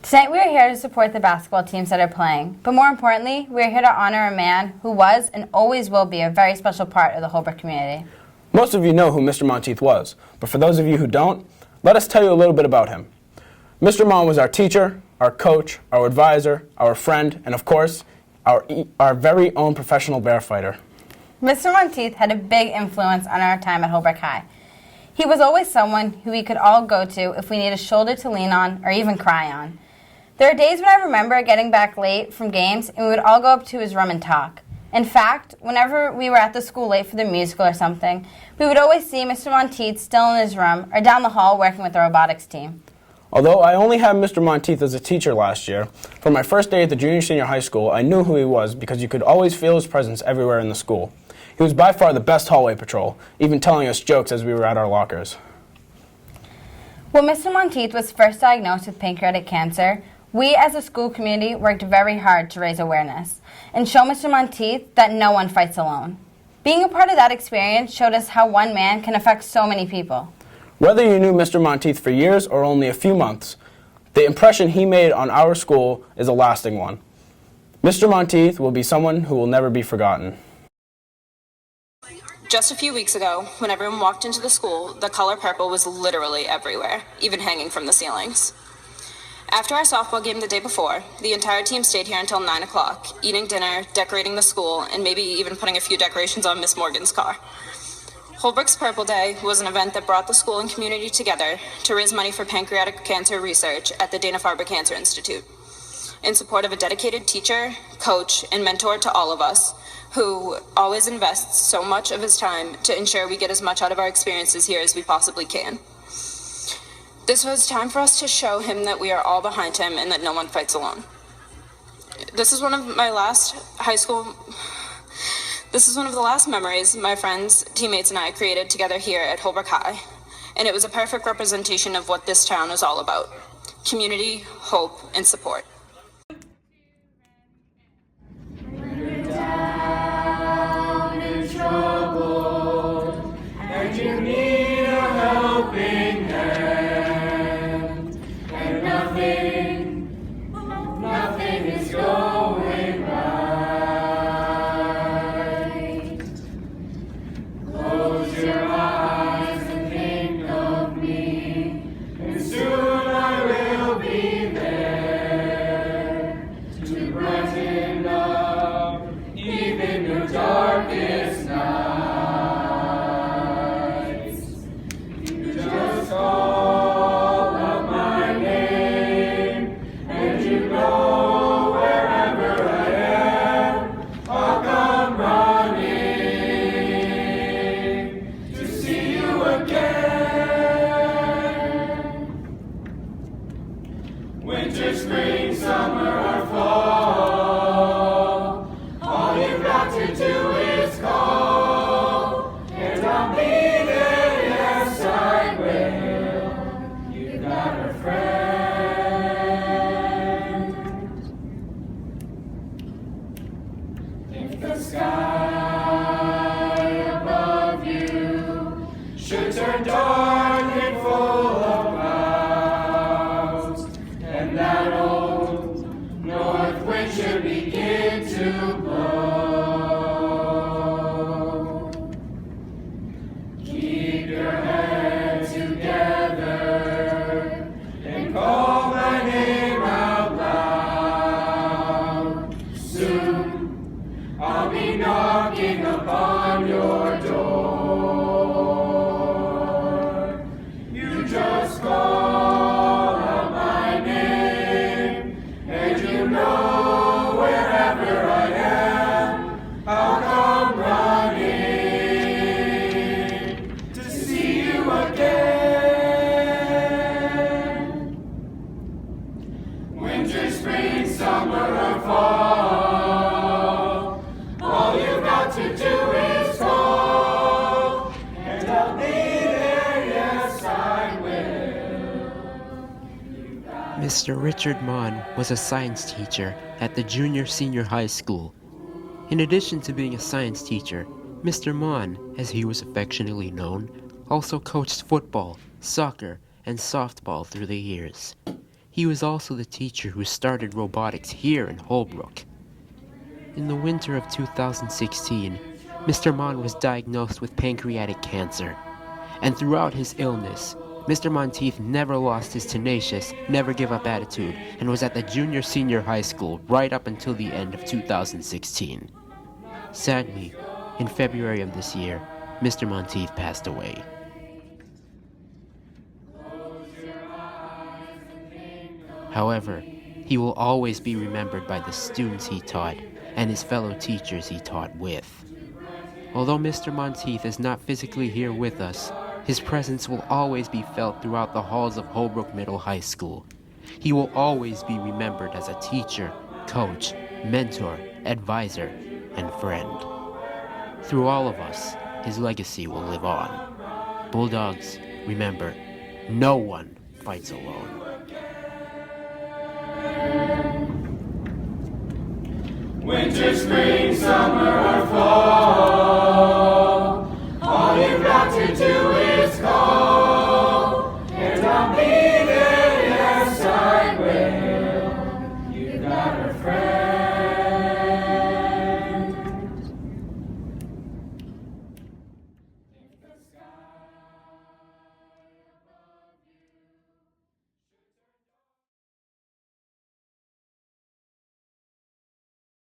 Tonight we are here to support the basketball teams that are playing, but more importantly, we are here to honor a man who was and always will be a very special part of the Holbrook community. Most of you know who Mr. Monteith was, but for those of you who don't, let us tell you a little bit about him. Mr. Mon was our teacher, our coach, our advisor, our friend, and of course, our very own professional bear fighter. Mr. Monteith had a big influence on our time at Holbrook High. He was always someone who we could all go to if we need a shoulder to lean on or even cry on. There are days when I remember getting back late from games and we would all go up to his room and talk. In fact, whenever we were at the school late for the musical or something, we would always see Mr. Monteith still in his room or down the hall working with the robotics team. Although I only had Mr. Monteith as a teacher last year, for my first day at the junior-senior high school, I knew who he was because you could always feel his presence everywhere in the school. He was by far the best hallway patrol, even telling us jokes as we were at our lockers. When Mr. Monteith was first diagnosed with pancreatic cancer, we as a school community worked very hard to raise awareness and show Mr. Monteith that no one fights alone. Being a part of that experience showed us how one man can affect so many people. Whether you knew Mr. Monteith for years or only a few months, the impression he made on our school is a lasting one. Mr. Monteith will be someone who will never be forgotten. Just a few weeks ago, when everyone walked into the school, the color purple was literally everywhere, even hanging from the ceilings. After our softball game the day before, the entire team stayed here until 9 o'clock, eating dinner, decorating the school, and maybe even putting a few decorations on Miss Morgan's car. Holbrook's Purple Day was an event that brought the school and community together to raise money for pancreatic cancer research at the Dana-Farber Cancer Institute, in support of a dedicated teacher, coach, and mentor to all of us, who always invests so much of his time to ensure we get as much out of our experiences here as we possibly can. This was time for us to show him that we are all behind him and that no one fights alone. This is one of the last memories my friends, teammates, and I created together here at Holbrook High, and it was a perfect representation of what this town is all about: community, hope, and support. When you're down and troubled, and you need a helping hand, and nothing is going right. Close your eyes and think of me, and soon I will be there to brighten up even your darkest nights. You just call out my name, and you know wherever I am, I'll come running to see you again. Winter, spring, summer, or fall, all you've got to do is call, and I'll be there, yes I will. You've got a friend. If the sky above you should turn dark and full of clouds, and that old north wind should begin to blow, keep your head together and call my name out loud. Soon I'll be knocking upon your door. You just call out my name, and you know wherever I am, I'll come running to see you again. Winter, spring, summer, or fall, all you've got to do is call, and I'll be there, yes I will. Mr. Richard Mon was a science teacher at the junior-senior high school. In addition to being a science teacher, Mr. Mon, as he was affectionately known, also coached football, soccer, and softball through the years. He was also the teacher who started robotics here in Holbrook. In the winter of 2016, Mr. Mon was diagnosed with pancreatic cancer, and throughout his illness, Mr. Monteith never lost his tenacious, never-give-up attitude and was at the junior-senior high school right up until the end of 2016. Sadly, in February of this year, Mr. Monteith passed away. However, he will always be remembered by the students he taught and his fellow teachers he taught with. Although Mr. Monteith is not physically here with us, his presence will always be felt throughout the halls of Holbrook Middle High School. He will always be remembered as a teacher, coach, mentor, advisor, and friend. Through all of us, his legacy will live on. Bulldogs, remember, no one fights alone. Winter, spring, summer,